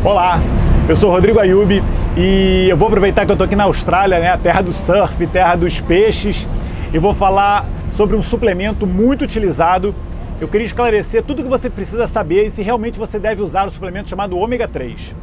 Olá, eu sou Rodrigo Ayub e eu vou aproveitar que eu estou aqui na Austrália, né, a terra do surf, terra dos peixes, e vou falar sobre um suplemento muito utilizado. Eu queria esclarecer tudo o que você precisa saber e se realmente você deve usar o suplemento chamado ômega 3.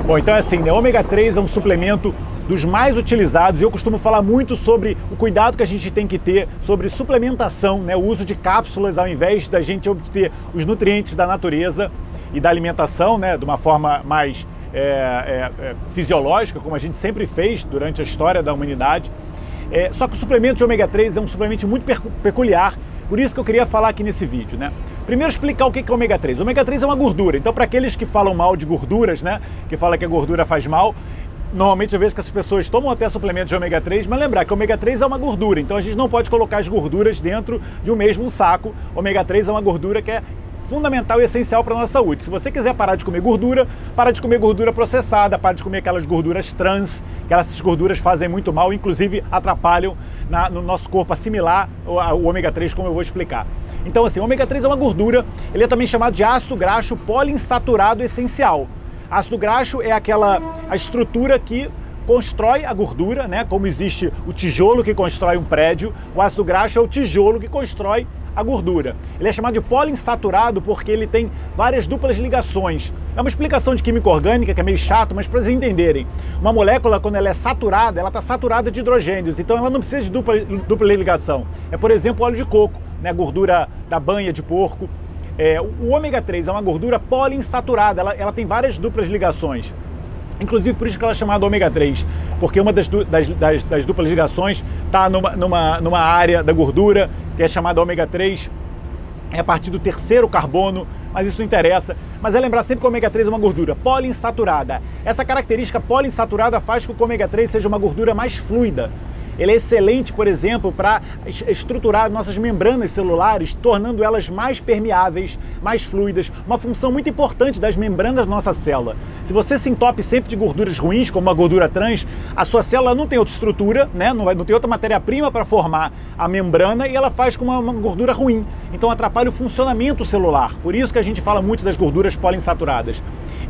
Bom, então é assim, né? O ômega 3 é um suplemento dos mais utilizados e eu costumo falar muito sobre o cuidado que a gente tem que ter sobre suplementação, né? O uso de cápsulas ao invés da gente obter os nutrientes da natureza e da alimentação, né? De uma forma mais fisiológica, como a gente sempre fez durante a história da humanidade. Só que o suplemento de ômega 3 é um suplemento muito peculiar, por isso que eu queria falar aqui nesse vídeo, né? Primeiro explicar o que é ômega 3. O ômega 3 é uma gordura, então para aqueles que falam mal de gorduras, né? Que falam que a gordura faz mal, normalmente eu vejo que as pessoas tomam até suplementos de ômega 3, mas lembrar que o ômega 3 é uma gordura, então a gente não pode colocar as gorduras dentro de um mesmo saco. O ômega 3 é uma gordura que é fundamental e essencial para a nossa saúde. Se você quiser parar de comer gordura, para de comer gordura processada, para de comer aquelas gorduras trans, que essas gorduras fazem muito mal, inclusive atrapalham no nosso corpo assimilar o ômega 3, como eu vou explicar. Então assim, o ômega 3 é uma gordura, ele é também chamado de ácido graxo poliinsaturado essencial. Ácido graxo é a estrutura que constrói a gordura, né? Como existe o tijolo que constrói um prédio, o ácido graxo é o tijolo que constrói a gordura. Ele é chamado de poliinsaturado porque ele tem várias duplas ligações. É uma explicação de química orgânica que é meio chato, mas para vocês entenderem, uma molécula, quando ela é saturada, ela está saturada de hidrogênios, então ela não precisa de dupla ligação. É, por exemplo, óleo de coco, né? Gordura da banha de porco. O ômega 3 é uma gordura poliinsaturada, ela tem várias duplas ligações. Inclusive por isso que ela é chamada ômega 3, porque uma das duplas ligações está numa área da gordura que é chamada ômega 3, é a partir do terceiro carbono, mas isso não interessa. Mas é lembrar sempre que o ômega 3 é uma gordura poliinsaturada. Essa característica poliinsaturada faz com que o ômega 3 seja uma gordura mais fluida. Ele é excelente, por exemplo, para estruturar nossas membranas celulares, tornando elas mais permeáveis, mais fluidas, uma função muito importante das membranas da nossa célula. Se você se entope sempre de gorduras ruins, como a gordura trans, a sua célula não tem outra estrutura, né? Não tem outra matéria-prima para formar a membrana e ela faz com uma gordura ruim. Então atrapalha o funcionamento celular. Por isso que a gente fala muito das gorduras poliinsaturadas.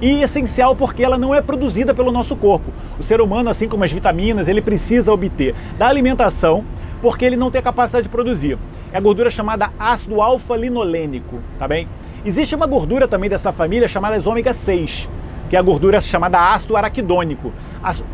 E essencial porque ela não é produzida pelo nosso corpo. O ser humano, assim como as vitaminas, ele precisa obter da alimentação porque ele não tem a capacidade de produzir. É a gordura chamada ácido alfa-linolênico, tá bem? Existe uma gordura também dessa família chamada ômega 6, que é a gordura chamada ácido araquidônico.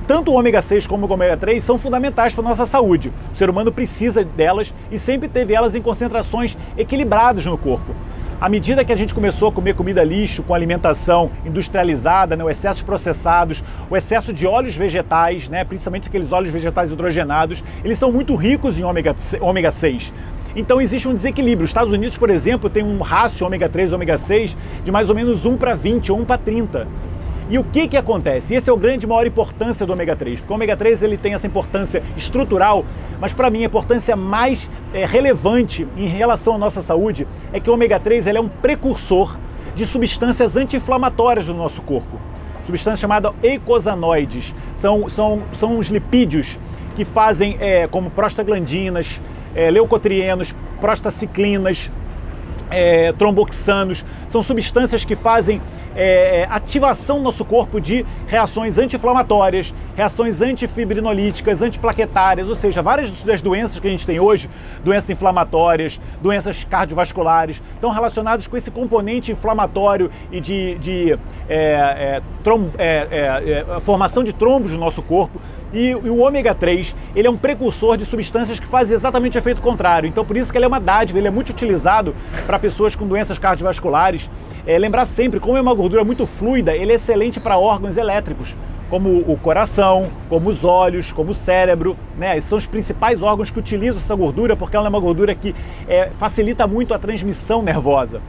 Tanto o ômega 6 como o ômega 3 são fundamentais para a nossa saúde. O ser humano precisa delas e sempre teve elas em concentrações equilibradas no corpo. À medida que a gente começou a comer comida lixo, com alimentação industrializada, né, o excesso de processados, o excesso de óleos vegetais, né, principalmente aqueles óleos vegetais hidrogenados, eles são muito ricos em ômega 6. Então existe um desequilíbrio. Os Estados Unidos, por exemplo, tem um rácio ômega 3 e ômega 6 de mais ou menos 1:20 ou 1:30. E o que acontece? Essa é a grande maior importância do ômega 3, porque o ômega 3 ele tem essa importância estrutural, mas para mim a importância mais relevante em relação à nossa saúde é que o ômega 3 ele é um precursor de substâncias anti-inflamatórias no nosso corpo. Substâncias chamadas eicosanoides, são os lipídios que fazem como prostaglandinas, leucotrienos, prostaciclinas, tromboxanos, são substâncias que fazem ativação no nosso corpo de reações anti-inflamatórias, reações antifibrinolíticas, antiplaquetárias, ou seja, várias das doenças que a gente tem hoje, doenças inflamatórias, doenças cardiovasculares, estão relacionadas com esse componente inflamatório e de formação de trombos no nosso corpo. E o ômega 3, ele é um precursor de substâncias que fazem exatamente o efeito contrário. Então por isso que ele é uma dádiva, ele é muito utilizado para pessoas com doenças cardiovasculares. Lembrar sempre, como é uma gordura muito fluida, ele é excelente para órgãos elétricos, como o coração, como os olhos, como o cérebro, né? Esses são os principais órgãos que utilizam essa gordura, porque ela é uma gordura que facilita muito a transmissão nervosa.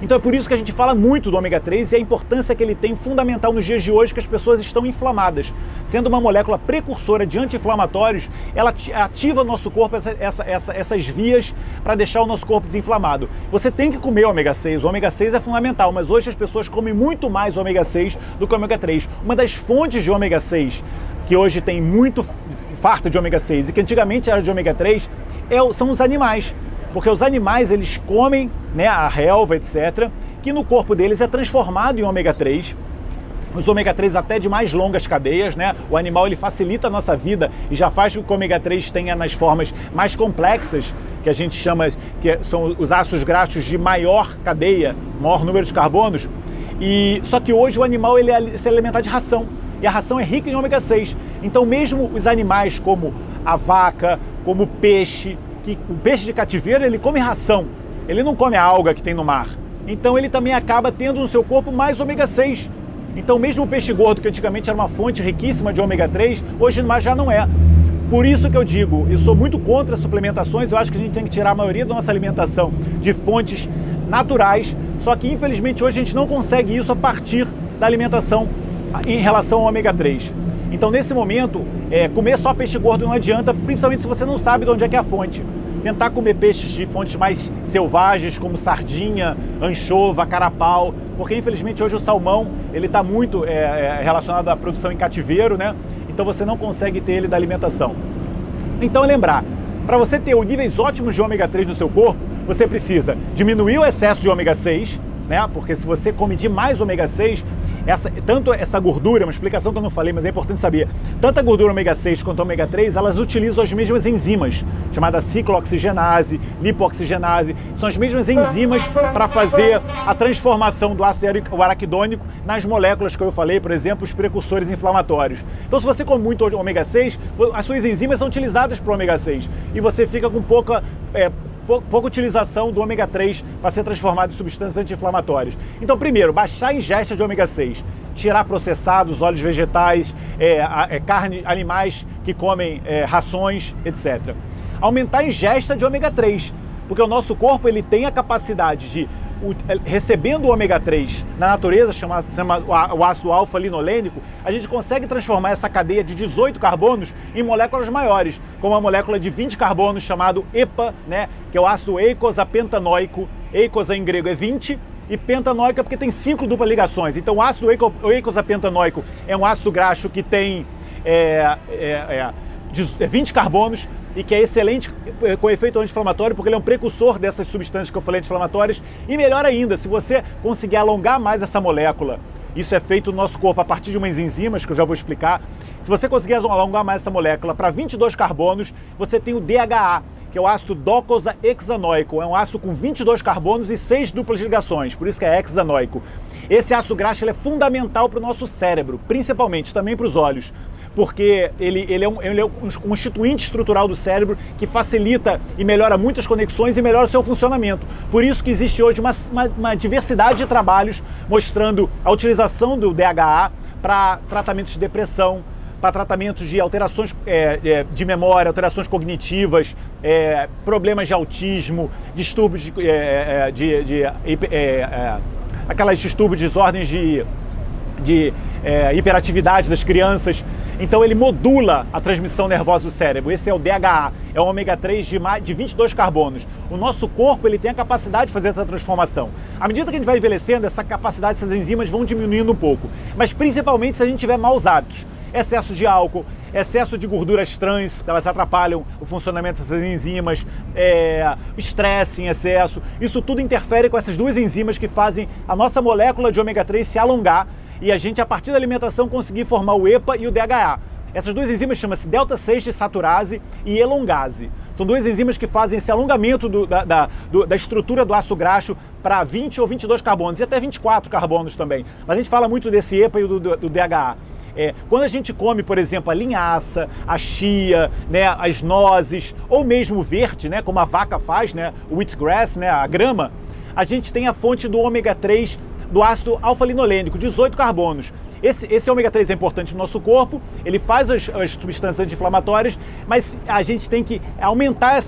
Então é por isso que a gente fala muito do ômega 3 e a importância que ele tem fundamental nos dias de hoje, que as pessoas estão inflamadas. Sendo uma molécula precursora de anti-inflamatórios, ela ativa no nosso corpo essas vias para deixar o nosso corpo desinflamado. Você tem que comer ômega 6, o ômega 6 é fundamental, mas hoje as pessoas comem muito mais ômega 6 do que ômega 3. Uma das fontes de ômega 6, que hoje tem muito farta de ômega 6 e que antigamente era de ômega 3, são os animais. Porque os animais, eles comem, né, a relva, etc., que no corpo deles é transformado em ômega 3. Os ômega 3 até de mais longas cadeias, né? O animal, ele facilita a nossa vida e já faz com que o ômega 3 tenha nas formas mais complexas, que a gente chama, que são os ácidos graxos de maior cadeia, maior número de carbonos. Só que hoje o animal, ele se alimenta de ração, e a ração é rica em ômega 6. Então mesmo os animais como a vaca, como o peixe de cativeiro, ele come ração, ele não come a alga que tem no mar. Então ele também acaba tendo no seu corpo mais ômega 6. Então mesmo o peixe gordo, que antigamente era uma fonte riquíssima de ômega 3, hoje já não é. Por isso que eu digo, eu sou muito contra suplementações, eu acho que a gente tem que tirar a maioria da nossa alimentação de fontes naturais, só que infelizmente hoje a gente não consegue isso a partir da alimentação em relação ao ômega 3. Então nesse momento, comer só peixe gordo não adianta, principalmente se você não sabe de onde é que é a fonte. Tentar comer peixes de fontes mais selvagens, como sardinha, anchova, carapau, porque infelizmente hoje o salmão ele está muito relacionado à produção em cativeiro, né? Então você não consegue ter ele da alimentação. Então lembrar, para você ter níveis ótimos de ômega 3 no seu corpo, você precisa diminuir o excesso de ômega 6, né? Porque se você come demais ômega 6, tanto essa gordura, uma explicação que eu não falei, mas é importante saber, tanto a gordura ômega 6 quanto a ômega 3, elas utilizam as mesmas enzimas, chamadas ciclooxigenase, lipoxigenase, são as mesmas enzimas para fazer a transformação do ácido araquidônico nas moléculas que eu falei, por exemplo, os precursores inflamatórios. Então se você come muito ômega 6, as suas enzimas são utilizadas para o ômega 6 e você fica com pouca utilização do ômega 3 para ser transformado em substâncias anti-inflamatórias. Então, primeiro, baixar a ingesta de ômega 6, tirar processados, óleos vegetais, carne, animais que comem rações, etc. Aumentar a ingesta de ômega 3, porque o nosso corpo ele tem a capacidade de, recebendo o ômega 3 na natureza, chama o ácido alfa-linolênico, a gente consegue transformar essa cadeia de 18 carbonos em moléculas maiores, como a molécula de 20 carbonos chamado EPA, né, que é o ácido eicosapentanoico. Eicosa em grego é 20 e pentanoico é porque tem 5 duplas ligações. Então o ácido eicosapentanoico é um ácido graxo que tem 20 carbonos e que é excelente com efeito anti-inflamatório, porque ele é um precursor dessas substâncias que eu falei anti-inflamatórias. E melhor ainda, se você conseguir alongar mais essa molécula, isso é feito no nosso corpo a partir de umas enzimas que eu já vou explicar. Se você conseguir alongar mais essa molécula para 22 carbonos, você tem o DHA, que é o ácido docosahexanoico, é um ácido com 22 carbonos e 6 duplas ligações, por isso que é hexanoico. Esse ácido graxo ele é fundamental para o nosso cérebro, principalmente, também para os olhos, porque ele é um constituinte estrutural do cérebro que facilita e melhora muitas conexões e melhora o seu funcionamento. Por isso que existe hoje uma diversidade de trabalhos mostrando a utilização do DHA para tratamentos de depressão, para tratamentos de alterações de memória, alterações cognitivas, problemas de autismo, distúrbios aquelas distúrbios, desordens de hiperatividade das crianças. Então ele modula a transmissão nervosa do cérebro. Esse é o DHA, é o ômega 3 de 22 carbonos. O nosso corpo ele tem a capacidade de fazer essa transformação. À medida que a gente vai envelhecendo, essa capacidade, essas enzimas vão diminuindo um pouco. Mas principalmente se a gente tiver maus hábitos. Excesso de álcool, excesso de gorduras trans, elas atrapalham o funcionamento dessas enzimas, estresse em excesso. Isso tudo interfere com essas duas enzimas que fazem a nossa molécula de ômega 3 se alongar e a gente, a partir da alimentação, conseguir formar o EPA e o DHA. Essas duas enzimas chamam-se delta-6 desaturase e elongase. São duas enzimas que fazem esse alongamento da estrutura do ácido graxo para 20 ou 22 carbonos e até 24 carbonos também. Mas a gente fala muito desse EPA e do DHA. Quando a gente come, por exemplo, a linhaça, a chia, né, as nozes, ou mesmo o verde, né, como a vaca faz, né, o wheatgrass, né, a grama, a gente tem a fonte do ômega 3 do ácido alfa-linolênico, 18 carbonos. Esse ômega 3 é importante no nosso corpo, ele faz as substâncias anti-inflamatórias, mas a gente tem que aumentar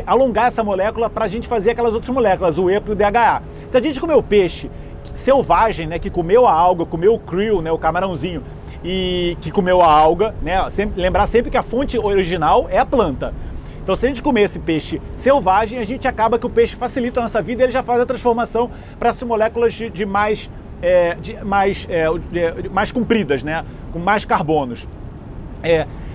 alongar essa molécula para a gente fazer aquelas outras moléculas, o EPA e o DHA. Se a gente comer o peixe selvagem, né, que comeu a alga, comeu o krill, né, o camarãozinho, e que comeu a alga, né, lembrar sempre que a fonte original é a planta. Então, se a gente comer esse peixe selvagem, a gente acaba que o peixe facilita a nossa vida e ele já faz a transformação para essas moléculas mais compridas, né? Com mais carbonos.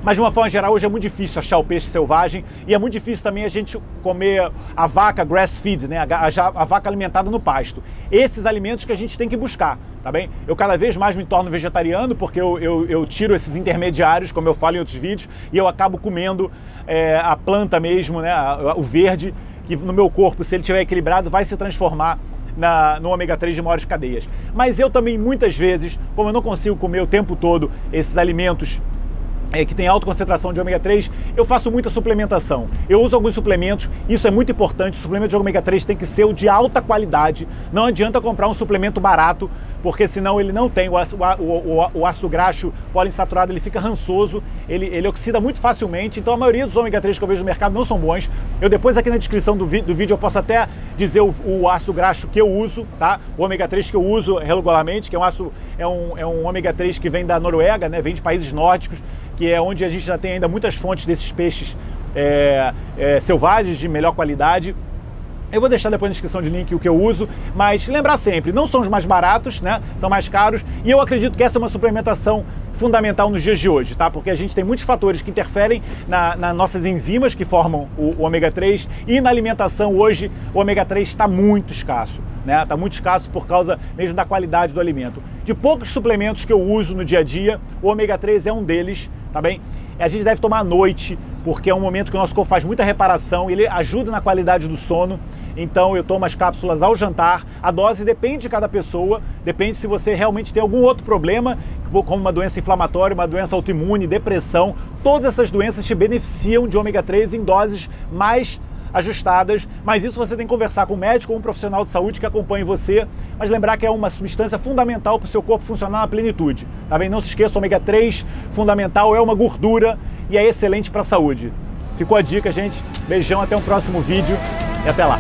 Mas de uma forma geral, hoje é muito difícil achar o peixe selvagem e é muito difícil também a gente comer a vaca grass-feed, né? A vaca alimentada no pasto. Esses alimentos que a gente tem que buscar, tá bem? Eu cada vez mais me torno vegetariano porque eu tiro esses intermediários, como eu falo em outros vídeos, e eu acabo comendo a planta mesmo, né? O verde, que no meu corpo, se ele estiver equilibrado, vai se transformar no ômega 3 de maiores cadeias. Mas eu também, muitas vezes, como eu não consigo comer o tempo todo esses alimentos que tem alta concentração de ômega 3, eu faço muita suplementação. Eu uso alguns suplementos, isso é muito importante, o suplemento de ômega 3 tem que ser o de alta qualidade, não adianta comprar um suplemento barato, porque senão ele não tem o ácido graxo poliinsaturado, ele fica rançoso, ele oxida muito facilmente, então a maioria dos ômega 3 que eu vejo no mercado não são bons. Eu depois aqui na descrição do vídeo eu posso até dizer o ácido graxo que eu uso, tá? O ômega 3 que eu uso regularmente, que é um ômega 3 que vem da Noruega, né? Vem de países nórdicos, que é onde a gente já tem ainda muitas fontes desses peixes selvagens de melhor qualidade. Eu vou deixar depois na descrição de link o que eu uso, mas lembrar sempre, não são os mais baratos, né? São mais caros, e eu acredito que essa é uma suplementação fundamental nos dias de hoje, tá? Porque a gente tem muitos fatores que interferem nas nossas enzimas que formam o ômega 3, e na alimentação hoje o ômega 3 está muito escasso, né? Está muito escasso por causa mesmo da qualidade do alimento. De poucos suplementos que eu uso no dia a dia, o ômega 3 é um deles, tá bem? A gente deve tomar à noite, porque é um momento que o nosso corpo faz muita reparação, ele ajuda na qualidade do sono, então eu tomo as cápsulas ao jantar. A dose depende de cada pessoa, depende se você realmente tem algum outro problema, como uma doença inflamatória, uma doença autoimune, depressão. Todas essas doenças te beneficiam de ômega 3 em doses mais ajustadas, mas isso você tem que conversar com um médico ou um profissional de saúde que acompanhe você, mas lembrar que é uma substância fundamental para o seu corpo funcionar na plenitude, tá bem? Não se esqueça, o ômega 3 fundamental é uma gordura e é excelente para a saúde. Ficou a dica, gente. Beijão, até um próximo vídeo e até lá.